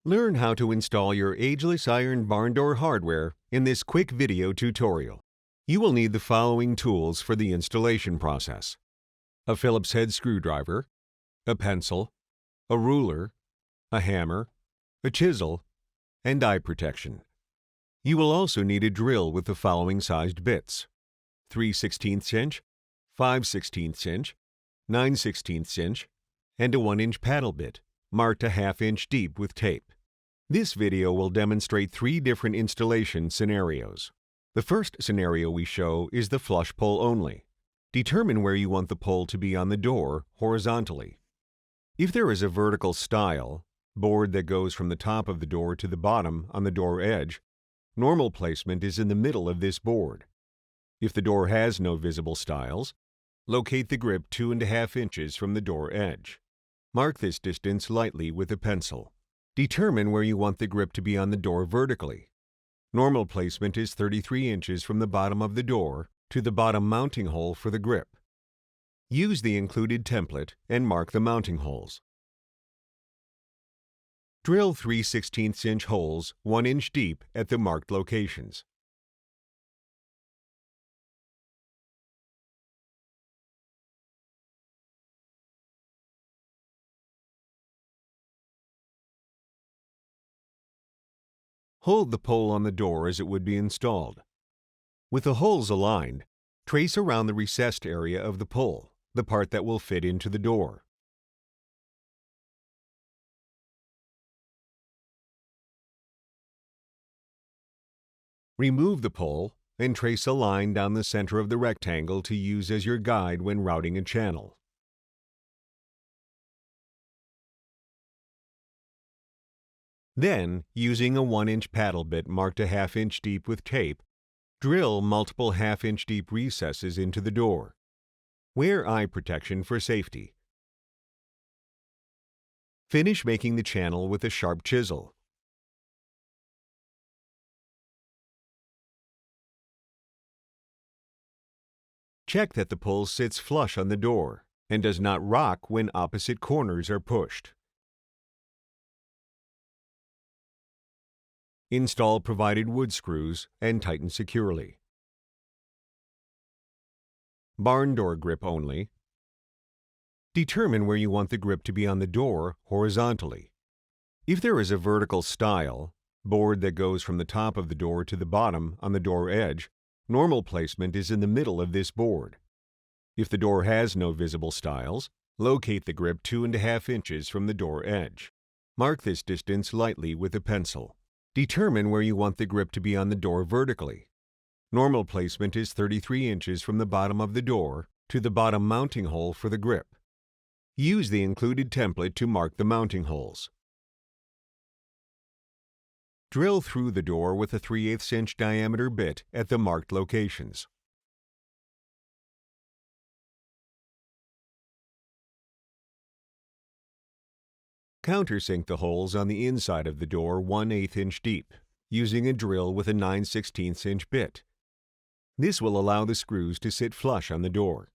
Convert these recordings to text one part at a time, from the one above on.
Learn how to install your Ageless iron barn door hardware in this quick video tutorial. You will need the following tools for the installation process: a Phillips head screwdriver, a pencil, a ruler, a hammer, a chisel, and eye protection. You will also need a drill with the following sized bits: 3/16 inch, 5/16 inch, 9/16 inch, and a 1-inch paddle bit, marked a 1/2 inch deep with tape. This video will demonstrate 3 different installation scenarios. The first scenario we show is the flush pull only. Determine where you want the pull to be on the door horizontally. If there is a vertical stile, board that goes from the top of the door to the bottom on the door edge, normal placement is in the middle of this board. If the door has no visible stiles, locate the grip 2½ inches from the door edge. Mark this distance lightly with a pencil. Determine where you want the grip to be on the door vertically. Normal placement is 33 inches from the bottom of the door to the bottom mounting hole for the grip. Use the included template and mark the mounting holes. Drill 3/16 inch holes 1 inch deep at the marked locations. Hold the pole on the door as it would be installed. With the holes aligned, trace around the recessed area of the pole, the part that will fit into the door. Remove the pole and trace a line down the center of the rectangle to use as your guide when routing a channel. Then, using a 1-inch paddle bit marked a 1/2 inch deep with tape, drill multiple 1/2 inch deep recesses into the door. Wear eye protection for safety. Finish making the channel with a sharp chisel. Check that the pole sits flush on the door and does not rock when opposite corners are pushed. Install provided wood screws and tighten securely. Barn door grip only. Determine where you want the grip to be on the door horizontally. If there is a vertical stile, board that goes from the top of the door to the bottom on the door edge, normal placement is in the middle of this board. If the door has no visible stiles, locate the grip 2½ inches from the door edge. Mark this distance lightly with a pencil. Determine where you want the grip to be on the door vertically. Normal placement is 33 inches from the bottom of the door to the bottom mounting hole for the grip. Use the included template to mark the mounting holes. Drill through the door with a 3/8 inch diameter bit at the marked locations. Countersink the holes on the inside of the door 1/8 inch deep, using a drill with a 9/16 inch bit. This will allow the screws to sit flush on the door.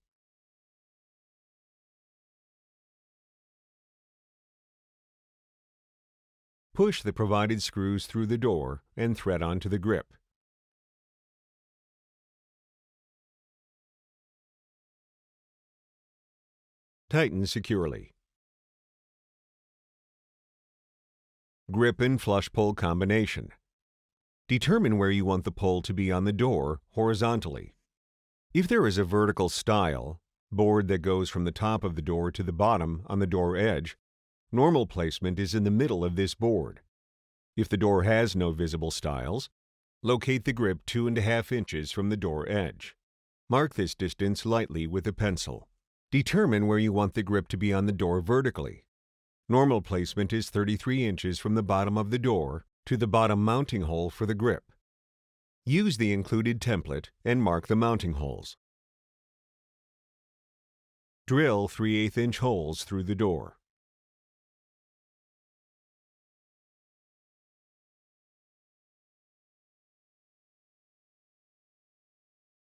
Push the provided screws through the door and thread onto the grip. Tighten securely. Grip and flush pull combination. Determine where you want the pole to be on the door horizontally. If there is a vertical stile, board that goes from the top of the door to the bottom on the door edge, normal placement is in the middle of this board. If the door has no visible stiles, locate the grip 2½ inches from the door edge. Mark this distance lightly with a pencil. Determine where you want the grip to be on the door vertically. Normal placement is 33 inches from the bottom of the door to the bottom mounting hole for the grip. Use the included template and mark the mounting holes. Drill 3/8 inch holes through the door.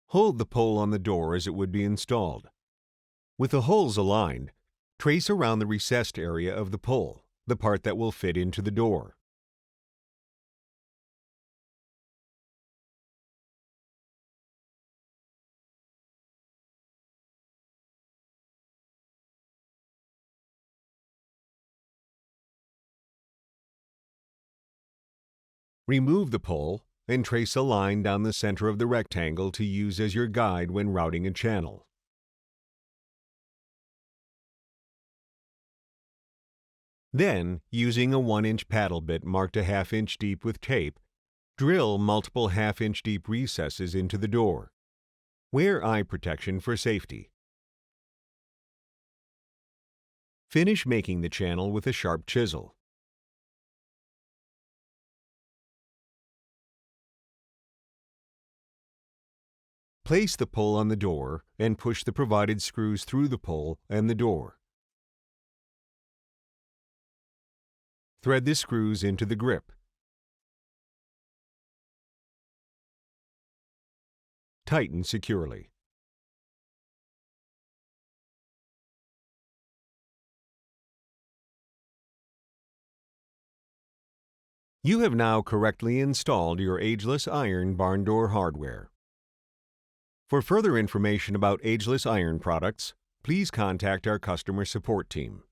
Hold the pole on the door as it would be installed. With the holes aligned, trace around the recessed area of the pole, the part that will fit into the door. Remove the pole and trace a line down the center of the rectangle to use as your guide when routing a channel. Then, using a 1-inch paddle bit marked a 1/2 inch deep with tape, drill multiple 1/2 inch deep recesses into the door. Wear eye protection for safety. Finish making the channel with a sharp chisel. Place the pole on the door and push the provided screws through the pole and the door. Thread the screws into the grip. Tighten securely. You have now correctly installed your Ageless iron barn door hardware. For further information about Ageless iron products, please contact our customer support team.